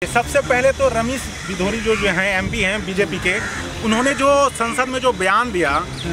सबसे पहले तो रमेश बिधूड़ी जो हैं एमपी हैं बीजेपी के, उन्होंने जो संसद में जो बयान दिया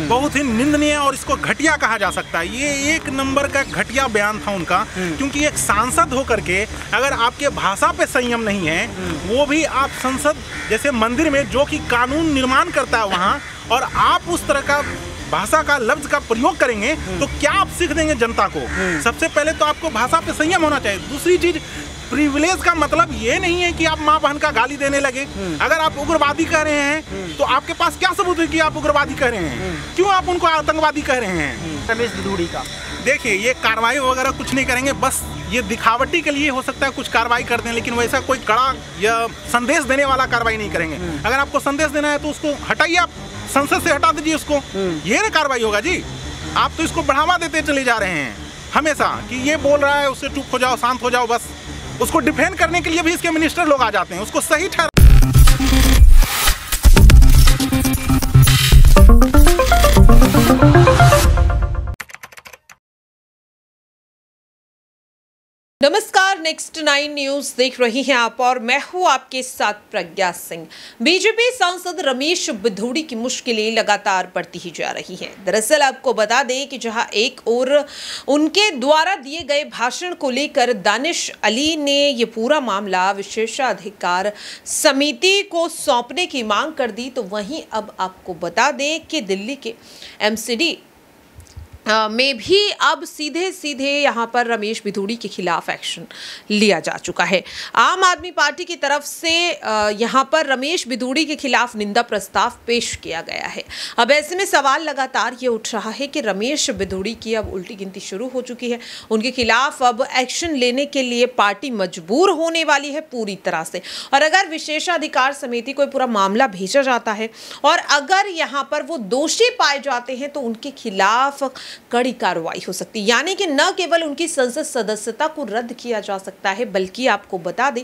बहुत ही निंदनीय और इसको घटिया कहा जा सकता है। ये एक नंबर का घटिया बयान था उनका, क्योंकि एक सांसद होकर के अगर आपके भाषा पे संयम नहीं है, वो भी आप संसद जैसे मंदिर में जो कि कानून निर्माण करता है वहाँ, और आप उस तरह का भाषा का लफ्ज का प्रयोग करेंगे तो क्या आप सीख देंगे जनता को। सबसे पहले तो आपको भाषा पे संयम होना चाहिए। दूसरी चीज, प्रिविलेज का मतलब ये नहीं है कि आप माँ बहन का गाली देने लगे। अगर आप उग्रवादी कह रहे हैं तो आपके पास क्या सबूत है कि आप उग्रवादी कह रहे हैं? क्यों आप उनको आतंकवादी कह रहे हैं? रमेश बिधूड़ी का देखिए, ये कार्रवाई वगैरह कुछ नहीं करेंगे, बस ये दिखावटी के लिए हो सकता है कुछ कार्रवाई कर दें, लेकिन वैसा कोई कड़ा या संदेश देने वाला कार्रवाई नहीं करेंगे। अगर आपको संदेश देना है तो उसको हटाइए, आप संसद से हटा दीजिए उसको, ये ना कार्रवाई होगा जी। आप तो इसको बढ़ावा देते चले जा रहे हैं हमेशा कि ये बोल रहा है उससे चुप हो जाओ, शांत हो जाओ। बस उसको डिफेंड करने के लिए भी इसके मिनिस्टर लोग आ जाते हैं, उसको सही ठहरा। नमस्कार, नेक्स्ट 9 न्यूज देख रही हैं आप और मैं हूं आपके साथ प्रज्ञा सिंह। बीजेपी सांसद रमेश बिधूड़ी की मुश्किलें लगातार बढ़ती ही जा रही हैं। दरअसल आपको बता दें कि जहां एक ओर उनके द्वारा दिए गए भाषण को लेकर दानिश अली ने ये पूरा मामला विशेषाधिकार समिति को सौंपने की मांग कर दी, तो वहीं अब आपको बता दें कि दिल्ली के MCD में भी अब सीधे यहां पर रमेश बिधूड़ी के खिलाफ एक्शन लिया जा चुका है। आम आदमी पार्टी की तरफ से यहां पर रमेश बिधूड़ी के खिलाफ निंदा प्रस्ताव पेश किया गया है। अब ऐसे में सवाल लगातार ये उठ रहा है कि रमेश बिधूड़ी की अब उल्टी गिनती शुरू हो चुकी है, उनके खिलाफ अब एक्शन लेने के लिए पार्टी मजबूर होने वाली है पूरी तरह से। और अगर विशेषाधिकार समिति को पूरा मामला भेजा जाता है और अगर यहाँ पर वो दोषी पाए जाते हैं तो उनके खिलाफ कड़ी कार्रवाई हो सकती है, यानी कि न केवल उनकी संसद सदस्यता को रद्द किया जा सकता है, बल्कि आपको बता दें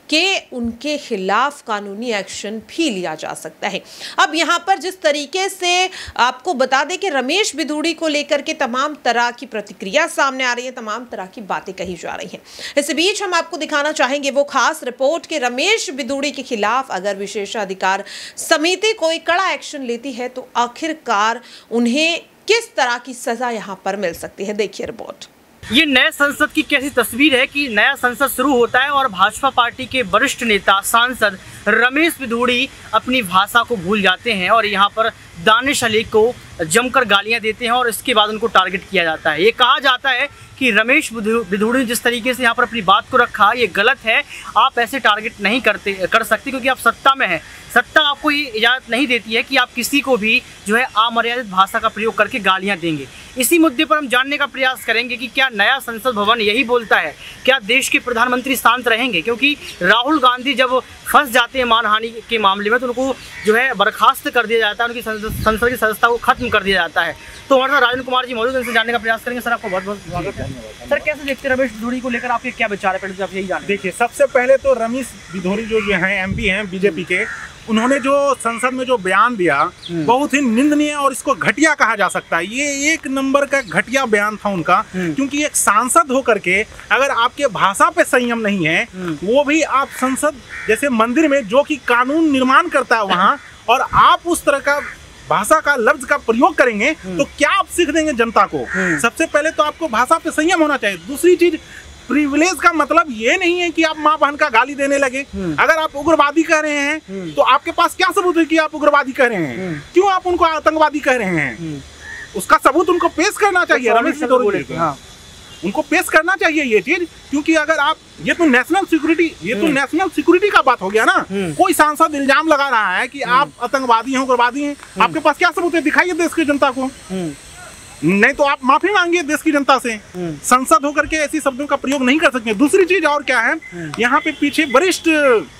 कि उनके खिलाफ कानूनी एक्शन भी लिया जा सकता है। अब यहाँ पर जिस तरीके से आपको बता दें कि रमेश बिधूड़ी को लेकर के तमाम तरह की प्रतिक्रिया सामने आ रही है, तमाम तरह की बातें कही जा रही हैं। इस बीच हम आपको दिखाना चाहेंगे वो खास रिपोर्ट कि रमेश बिधूड़ी के खिलाफ अगर विशेषाधिकार समिति कोई कड़ा एक्शन लेती है तो आखिरकार उन्हें किस तरह की सजा यहां पर मिल सकती है। देखिए रिपोर्ट। ये नए संसद की कैसी तस्वीर है कि नया संसद शुरू होता है और भाजपा पार्टी के वरिष्ठ नेता सांसद रमेश बिधूड़ी अपनी भाषा को भूल जाते हैं और यहाँ पर दानिश अली को जमकर गालियां देते हैं और इसके बाद उनको टारगेट किया जाता है। ये कहा जाता है कि रमेश बिधूड़ी जिस तरीके से यहाँ पर अपनी बात को रखा ये गलत है, आप ऐसे टारगेट नहीं कर सकते क्योंकि आप सत्ता में हैं। सत्ता आपको ये इजाज़त नहीं देती है कि आप किसी को भी जो है अमर्यादित भाषा का प्रयोग करके गालियां देंगे। इसी मुद्दे पर हम जानने का प्रयास करेंगे कि क्या नया संसद भवन यही बोलता है, क्या देश के प्रधानमंत्री शांत रहेंगे? क्योंकि राहुल गांधी जब फंस जाते हैं मानहानि के मामले में तो उनको जो है बर्खास्त कर दिया जाता है, उनकी संसद की सदस्यता को खत्म कर दिया जाता है। तो हमारे साथ राजन कुमार जी मौजूद हैं, उनसे जानने का प्रयास करेंगे। सर, आपको बहुत बहुत स्वागत है। सर, कैसे देखते हैं रमेश बिधूड़ी को लेकर, आपके क्या विचार है? पहले आप यही जानें। देखिए, सबसे पहले तो रमेश बिधूड़ी जो हैं एमपी हैं बीजेपी के, उन्होंने जो संसद में जो बयान दिया बहुत ही निंदनीय और इसको घटिया कहा जा सकता है। ये एक नंबर का घटिया बयान था उनका, क्योंकि एक सांसद होकर के अगर आपके भाषा पे संयम नहीं है, वो भी आप संसद जैसे मंदिर में जो कि कानून निर्माण करता है वहाँ, और आप उस तरह का भाषा का लफ्ज का प्रयोग करेंगे तो क्या आप सीख देंगे जनता को। सबसे पहले तो आपको भाषा पे संयम होना चाहिए। दूसरी चीज, प्रिविलेज का मतलब ये नहीं है कि आप माँ बहन का गाली देने लगे। अगर आप उग्रवादी कह रहे हैं तो आपके पास क्या सबूत है कि आप उग्रवादी कह रहे हैं? क्यों आप उनको आतंकवादी कह रहे हैं? उसका सबूत उनको पेश करना चाहिए। रमेश बिधूड़ी उनको पेश करना चाहिए ये चीज, क्योंकि अगर आप ये तो नेशनल सिक्योरिटी का बात हो गया ना। कोई सांसद इल्जाम लगा रहा है कि आप आतंकवादी हैं, उग्रवादी हैं, आपके पास क्या सबूत है? दिखाइए देश की जनता को, नहीं तो आप माफी मांगिए देश की जनता से। संसद होकर के ऐसी शब्दों का प्रयोग नहीं कर सकते। दूसरी चीज और क्या है, यहाँ पे पीछे वरिष्ठ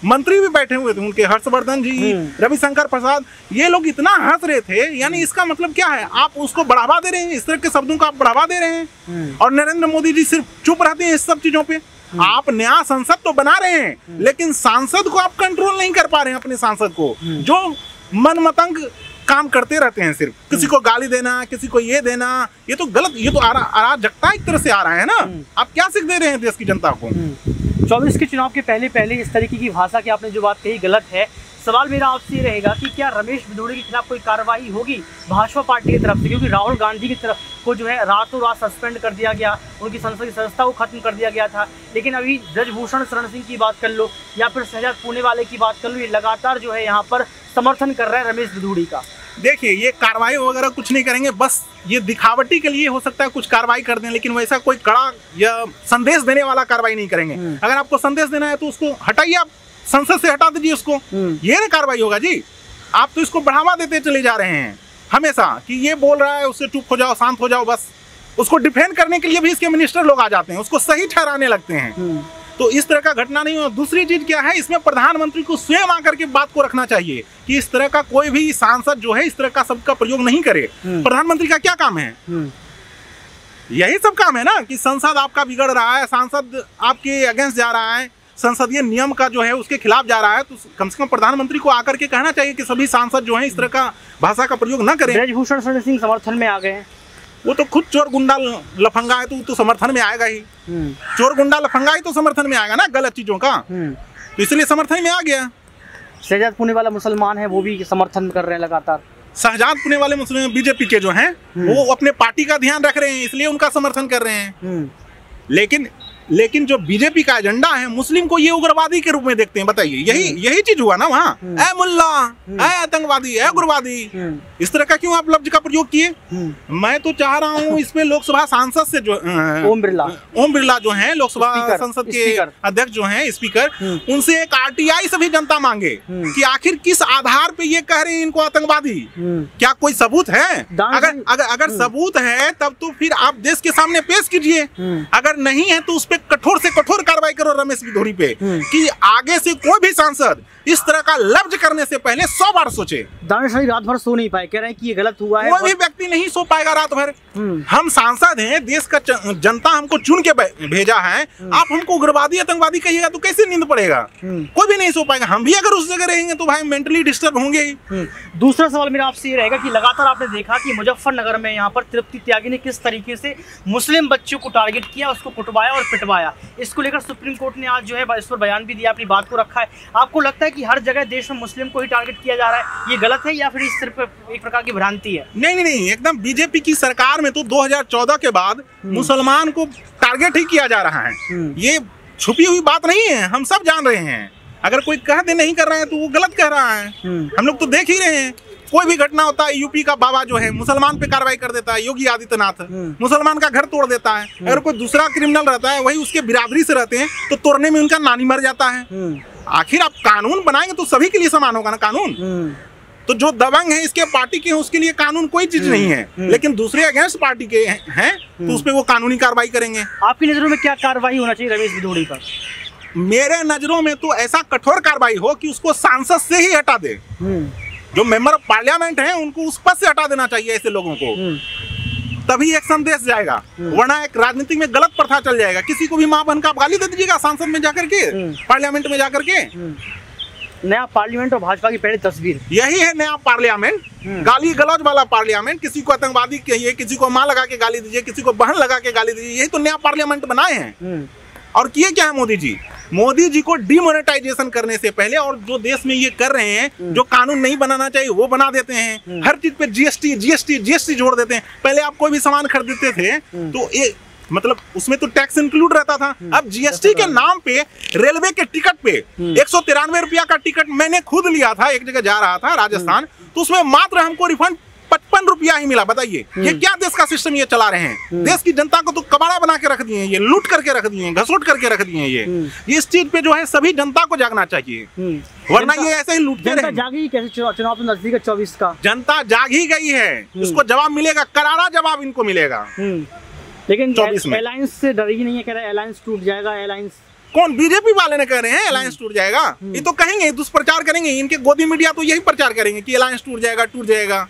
मंत्री भी बैठे हुए थे उनके, हर्षवर्धन जी, रविशंकर प्रसाद, ये लोग इतना हंस रहे थे। यानी इसका मतलब क्या है, आप उसको बढ़ावा दे रहे हैं, इस तरह के शब्दों का आप बढ़ावा दे रहे हैं। और नरेंद्र मोदी जी सिर्फ चुप रहते हैं इस सब चीजों पे। आप नया संसद तो बना रहे हैं, लेकिन सांसद को आप कंट्रोल नहीं कर पा रहे हैं। अपने सांसद को जो मनमतंग काम करते रहते हैं, सिर्फ किसी को गाली देना, किसी को ये देना, ये तो गलत, ये तो अराजकता एक तरह से आ रहा है ना। आप क्या सीख दे रहे हैं देश की जनता को? 24 के चुनाव के पहले इस तरीके की भाषा की आपने जो बात कही गलत है। सवाल मेरा आपसे ये रहेगा कि क्या रमेश भिदोड़ी के खिलाफ कोई कार्रवाई होगी भाजपा पार्टी की तरफ से, क्योंकि राहुल गांधी की तरफ को जो है रातों रात सस्पेंड कर दिया गया, उनकी संसद की सदस्यता को खत्म कर दिया गया था। लेकिन अभी ब्रजभूषण शरण सिंह की बात कर लो या फिर शहजाद पूनेवाले की बात कर लो, ये लगातार जो है यहाँ पर समर्थन कर रहे हैं रमेश भिदोड़ी का। देखिए, ये कार्रवाई वगैरह कुछ नहीं करेंगे, बस ये दिखावटी के लिए हो सकता है कुछ कार्रवाई कर दें, लेकिन वैसा कोई कड़ा या संदेश देने वाला कार्रवाई नहीं करेंगे। अगर आपको संदेश देना है तो उसको हटाइए, आप संसद से हटा दीजिए उसको, ये ना कार्रवाई होगा जी। आप तो इसको बढ़ावा देते चले जा रहे हैं हमेशा कि ये बोल रहा है उससे चुप हो जाओ, शांत हो जाओ। बस उसको डिफेंड करने के लिए भी इसके मिनिस्टर लोग आ जाते हैं, उसको सही ठहराने लगते हैं। तो इस तरह का घटना नहीं हो। दूसरी चीज क्या है, इसमें प्रधानमंत्री को स्वयं आकर के बात को रखना चाहिए कि इस तरह का कोई भी सांसद जो है इस तरह का शब्द का प्रयोग नहीं करे। प्रधानमंत्री का क्या काम है? यही सब काम है ना कि संसद आपका बिगड़ रहा है, सांसद आपके अगेंस्ट जा रहा है, संसदीय नियम का जो है उसके खिलाफ जा रहा है, तो कम से कम प्रधानमंत्री को आकर के कहना चाहिए कि सभी सांसद जो है इस तरह का भाषा का प्रयोग न करें। ब्रजभूषण शरण सिंह समर्थन में आ गए हैं। वो तो खुद चोर गुंडा लफंगा है, तो समर्थन में आएगा ही। चोर गुंडा लफंगा ही तो समर्थन में आएगा ना गलत चीजों का, तो इसलिए समर्थन में आ गया। शहजाद पूनेवाला मुसलमान है, वो भी समर्थन कर रहे हैं लगातार। शहजाद पूनेवाले मुस्लिम बीजेपी के जो हैं वो अपने पार्टी का ध्यान रख रहे हैं, इसलिए उनका समर्थन कर रहे हैं। लेकिन जो बीजेपी का एजेंडा है, मुस्लिम को ये उग्रवादी के रूप में देखते हैं। बताइए, यही चीज हुआ ना वहाँ। ए मुल्ला, ए आतंकवादी, ए उग्रवादी, इस तरह का क्यों आप लफ्ज का प्रयोग किए? मैं तो चाह रहा हूँ इसमें लोकसभा सांसद से जो ओम बिरला जो हैं लोकसभा संसद के अध्यक्ष जो हैं स्पीकर, उनसे एक RTI से भी जनता मांगे कि आखिर किस आधार पे ये कह रहे हैं इनको आतंकवादी। क्या कोई सबूत है? अगर सबूत है तब तो फिर आप देश के सामने पेश कीजिए। अगर नहीं है तो उस पर कठोर से कठोर कार्रवाई करो रमेश भिदोड़ी पे, कि आगे से कोई भी सांसद इस तरह का लफ्ज करने से पहले 100 बार सोचे। दानिश अली रात भर सो नहीं पाए, कह रहे हैं कि ये गलत हुआ है। कोई भी व्यक्ति नहीं सो पाएगा रात भर। हम सांसद हैं, देश का जनता हमको चुन के भेजा है, आप हमको उग्रवादी आतंकवादी कहिएगा तो कैसे नींद पड़ेगा? कोई भी नहीं सो पाएगा। हम भी अगर उस जगह रहेंगे तो भाई मेंटली डिस्टर्ब होंगे ही। दूसरा सवाल मेरा आपसे ये रहेगा कि लगातार आपने देखा कि मुजफ्फरनगर में यहाँ पर तृप्ति त्यागी ने किस तरीके से मुस्लिम बच्चों को टारगेट किया, उसको कुटवाया और पिटवाया। इसको लेकर सुप्रीम कोर्ट ने आज जो है इस पर बयान भी दिया, अपनी बात को रखा है। आपको लगता है कि हर जगह देश में मुस्लिम को ही टारगेट किया जा रहा है, ये गलत है या फिर इस सिर्फ एक प्रकार की भ्रांति है? नहीं, एकदम बीजेपी की सरकार में तो 2014 के बाद मुसलमान को टारगेट ही किया जा रहा है। ये छुपी हुई बात नहीं है, हम सब जान रहे हैं। अगर कोई कह दे नहीं कर रहा है तो वो गलत कह रहा है। हम लोग तो देख ही रहे हैं, कोई भी घटना होता है, यूपी का बाबा जो है मुसलमान पे कार्रवाई कर देता है, योगी आदित्यनाथ मुसलमान का घर तोड़ देता है। अगर कोई दूसरा क्रिमिनल रहता है, वही उसके बिरादरी से रहते हैं, तो तोड़ने में उनका नानी मर जाता है। आखिर आप कानून बनाएंगे तो सभी के लिए समान होगा ना कानून। तो जो दबंग है इसके पार्टी के हैं उसके लिए कानून कोई चीज नहीं है, लेकिन दूसरे अगेंस्ट पार्टी के हैं तो उस पर वो कानूनी कार्रवाई करेंगे। आपकी नजरों में क्या कार्रवाई होना चाहिए रमेश भिदोड़ी पर? मेरे नजरों में तो ऐसा कठोर कार्रवाई हो कि उसको सांसद से ही हटा दे। जो मेंबर ऑफ पार्लियामेंट हैं उनको उस पद से हटा देना चाहिए ऐसे लोगों को, तभी एक संदेश जाएगा। वरना एक राजनीति में गलत प्रथा चल जाएगा। किसी को भी मां बहन का गाली दे दीजिएगा संसद में जाकर के, पार्लियामेंट में जाकर के। नया पार्लियामेंट और भाजपा की पहली तस्वीर यही है, नया पार्लियामेंट, गाली गलौज वाला पार्लियामेंट। किसी को आतंकवादी कहिए, किसी को मां लगा के गाली दीजिए, किसी को बहन लगा के गाली दीजिए, यही तो नया पार्लियामेंट बनाए हैं। और किए क्या है मोदी जी को डिमोनेटाइजेशन करने से पहले, और जो देश में ये कर रहे हैं, जो कानून नहीं बनाना चाहिए वो बना देते हैं। हर चीज पे जीएसटी जोड़ देते हैं। पहले आप कोई भी सामान खरीदते थे तो मतलब उसमें तो टैक्स इंक्लूड रहता था। अब जीएसटी के नाम पे रेलवे के टिकट पे 193 रुपया का टिकट मैंने खुद लिया था, एक जगह जा रहा था राजस्थान, तो उसमें मात्र हमको रिफंड 55 रुपया ही मिला। बताइए ये क्या देश का सिस्टम ये चला रहे हैं? देश की जनता को तो कबाड़ा बना के रख दिए, ये लूट करके रख दिए, घसोट करके रख दिए। ये इस चीज पे जो है सभी जनता को जागना चाहिए, वरना ये ऐसे ही लूटते रहे। जागी कैसे? चुनाव तो नजदीक है 24 का। जनता जाग ही गई है, इसको जवाब मिलेगा, करारा जवाब इनको मिलेगा। लेकिन 24 में अलायंस से डर ही नहीं है, कह रहा है अलायंस टूट जाएगा। अलायंस कौन? बीजेपी वाले ने कह रहे हैं अलायंस टूट जाएगा। ये तो कहेंगे, दुष्प्रचार करेंगे, इनके गोदी मीडिया तो यही प्रचार करेंगे कि अलायंस टूट जाएगा।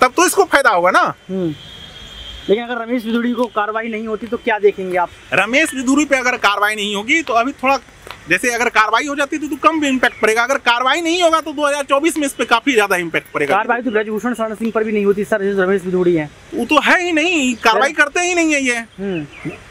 तब तो इसको फायदा होगा ना। लेकिन अगर रमेश भिदोड़ी को कार्रवाई नहीं होती तो क्या देखेंगे आप? रमेश भिदोड़ी पे अगर कार्रवाई नहीं होगी तो अभी थोड़ा जैसे अगर कार्रवाई हो जाती तो कम भी इम्पैक्ट पड़ेगा, अगर कार्रवाई नहीं होगा तो 2024 में इस पे काफी ज्यादा इम्पैक्ट पड़ेगा। कार्रवाई तो ब्रजभूषण शरण सिंह पर भी नहीं होती सर, रमेश बिधूड़ी है वो तो है ही नहीं, कार्रवाई करते ही नहीं है ये।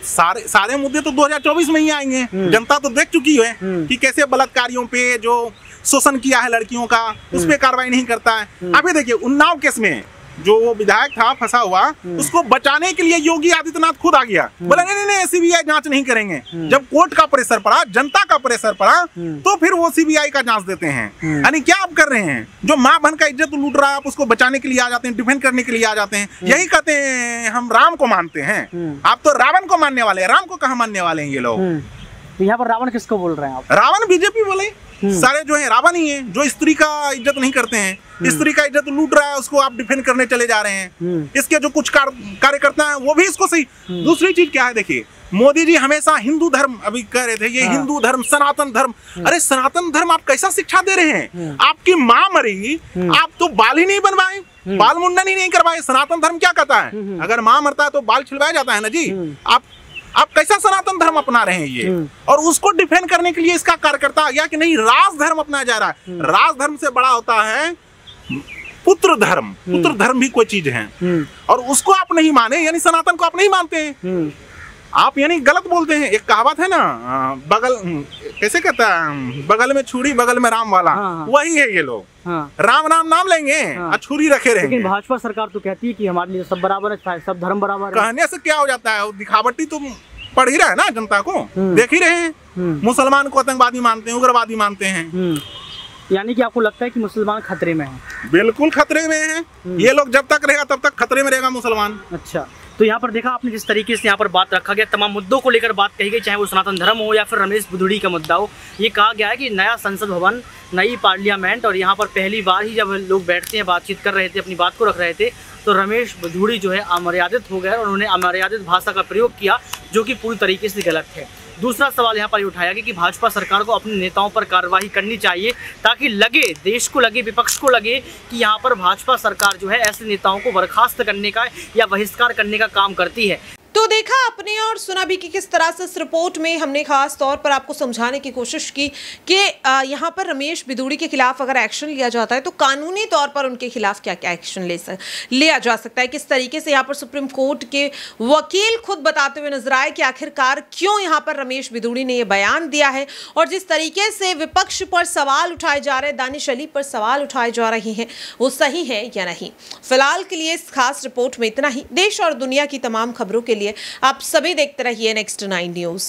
सारे मुद्दे तो 2024 में ही आएंगे। जनता तो देख चुकी है कि कैसे बलात्कारियों पे जो शोषण किया है लड़कियों का, उस पे कार्रवाई नहीं करता है। अभी देखिए उन्नाव केस में जो वो विधायक था फंसा हुआ, उसको बचाने के लिए योगी आदित्यनाथ खुद आ गया, बोला नहीं सीबीआई जांच नहीं करेंगे। जब कोर्ट का प्रेशर पड़ा, जनता का प्रेशर पड़ा, तो फिर वो सीबीआई का जांच देते हैं। यानी क्या आप कर रहे हैं, जो माँ बहन का इज्जत लूट रहा है आप उसको बचाने के लिए आ जाते हैं, डिफेंड करने के लिए आ जाते हैं। यही कहते हैं हम राम को मानते हैं, आप तो रावण को मानने वाले हैं, राम को कहाँ मानने वाले हैं ये लोग। यहाँ पर रावण किसको बोल रहे हैं आप? रावण बीजेपी बोले, सारे जो है रावण ही है, जो स्त्री का इज्जत नहीं करते हैं, स्त्री का इज्जत लूट रहा है उसको आप डिफेंड करने चले जा रहे हैं। इसके जो कुछ कार्यकर्ता हैं वो भी इसको सही। दूसरी चीज क्या है, देखिए मोदी जी हमेशा हिंदू धर्म अभी कह रहे थे, ये हिंदू धर्म सनातन धर्म। अरे सनातन धर्म आप कैसा शिक्षा दे रहे हैं? आपकी माँ मरी, आप तो बाल ही नहीं बनवाए, बाल मुंडन ही नहीं करवाए। सनातन धर्म क्या कहता है, अगर माँ मरता है तो बाल छिलवाया जाता है ना जी। आप कैसा सनातन धर्म अपना रहे हैं ये, और उसको डिफेंड करने के लिए इसका कार्यकर्ता आ गया कि नहीं राज धर्म अपनाया जा रहा है। राज धर्म से बड़ा होता है पुत्र धर्म, पुत्र धर्म भी कोई चीज है, और उसको आप नहीं माने, यानी सनातन को आप नहीं मानते हैं, आप यानी गलत बोलते हैं। एक कहावत है ना, बगल कैसे कहता है, बगल में छुरी बगल में राम वाला। वही है ये लोग, राम राम नाम लेंगे और छुरी रखे रहेंगे। लेकिन भाजपा सरकार तो कहती है कि हमारे लिए सब बराबर है, सब धर्म बराबर है। कहने से क्या हो जाता है, दिखावटी तो पढ़ ही रहा है ना, जनता को देख ही रहे हैं। मुसलमान को आतंकवादी मानते हैं, उग्रवादी मानते हैं। यानी कि आपको लगता है कि मुसलमान खतरे में हैं? बिल्कुल खतरे में हैं। ये लोग जब तक रहेगा तब तक खतरे में रहेगा मुसलमान। अच्छा, तो यहाँ पर देखा आपने जिस तरीके से यहाँ पर बात रखा गया, तमाम मुद्दों को लेकर बात कही गई, चाहे वो सनातन धर्म हो या फिर रमेश बिधूड़ी का मुद्दा हो। ये कहा गया है कि नया संसद भवन, नई पार्लियामेंट, और यहाँ पर पहली बार ही जब लोग बैठते हैं, बातचीत कर रहे थे, अपनी बात को रख रहे थे, तो रमेश बिधूड़ी जो है अमर्यादित हो गए और उन्होंने अमर्यादित भाषा का प्रयोग किया, जो कि पूरी तरीके से गलत है। दूसरा सवाल यहाँ पर उठाया गया कि भाजपा सरकार को अपने नेताओं पर कार्रवाई करनी चाहिए, ताकि लगे, देश को लगे, विपक्ष को लगे कि यहाँ पर भाजपा सरकार जो है ऐसे नेताओं को बर्खास्त करने का या बहिष्कार करने का काम करती है। तो देखा आपने और सुना भी कि किस तरह से इस रिपोर्ट में हमने खास तौर पर आपको समझाने की कोशिश की कि यहाँ पर रमेश बिधूड़ी के खिलाफ अगर एक्शन लिया जाता है तो कानूनी तौर पर उनके खिलाफ क्या क्या एक्शन लिया जा सकता है। किस तरीके से यहाँ पर सुप्रीम कोर्ट के वकील खुद बताते हुए नजर आए कि आखिरकार क्यों यहाँ पर रमेश बिधूड़ी ने यह बयान दिया है, और जिस तरीके से विपक्ष पर सवाल उठाए जा रहे हैं, दानिश अली पर सवाल उठाए जा रहे हैं, वो सही है या नहीं। फिलहाल के लिए इस खास रिपोर्ट में इतना ही। देश और दुनिया की तमाम खबरों के लिए आप सभी देखते रहिए नेक्स्ट 9 न्यूज़।